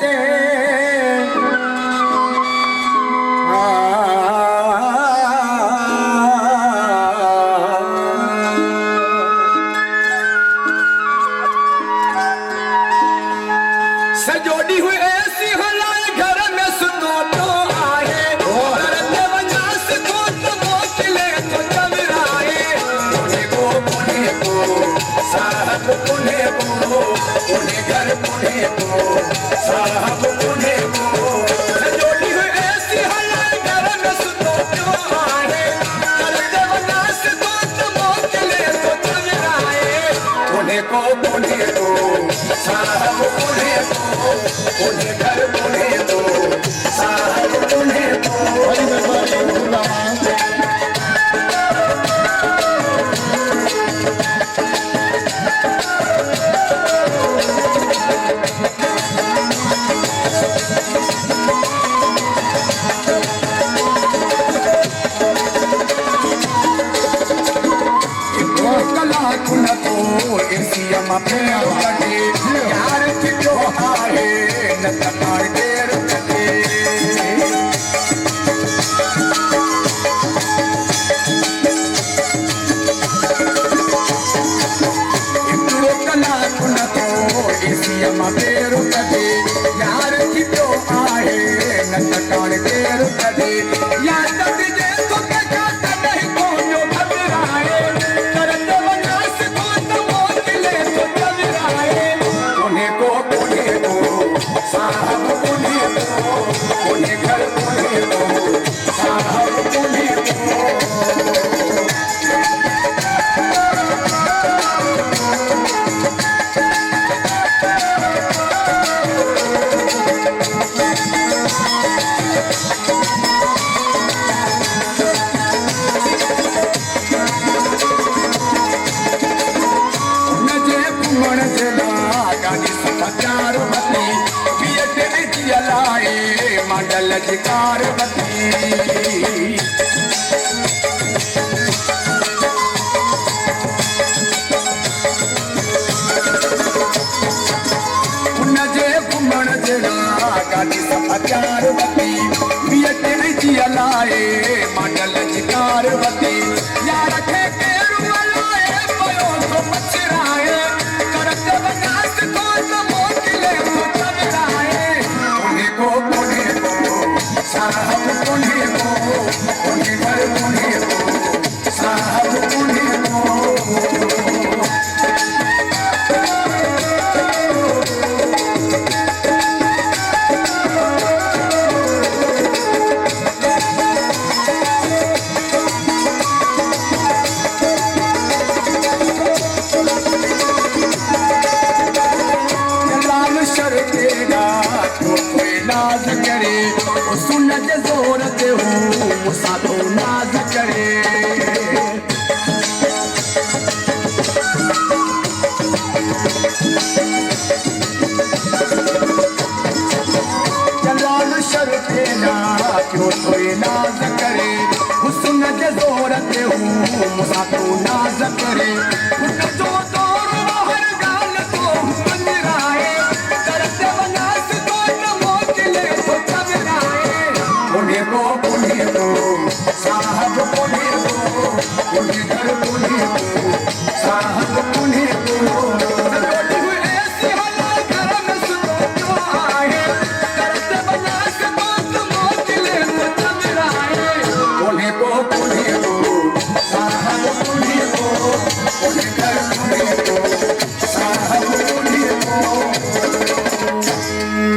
ते सजोड़ी हुई ऐसी हलाए घर में सुनो तो आए करते वजास को तो मोकले तो चमराए पुणे को साहब पुणे को पुणे घर पुणे को साहब पुणे को सजोड़ी हुई ऐसी हलाए घर में सुनो तो आए करते वजास को तो मोकले तो चमराए पुणे को साहब पुणे को पुणे घर पुणे को साहब पुणे को यार की जो आए न तमार देर कटे इतरो कला कुन तो इसियम बेर कटे यार की जो आए न तमार देर कटे यार तक जे तो के काट नहीं को जो घबराए करत वनास को तो मोकले तो चमराए पुणे को साहब पुणे को पुणे घर पुणे को साहब पुणे को नजे घुमण जला गाड़ी समाचार बती लाए मंडल जिकार बती नजे घुमण जरा गाड़ी समाचार बती लाए मंडल जिकार बती यार खे के रुमलाए पयो तो मचराए करत वनास को तो मोकले तो चमराए साहब पुणे को पुणे घर पुणे को साहब पुणे को लाल शर तेरा तो कोई नाज करे सुन जे जोर ते हूँ मुसा तो नाज करे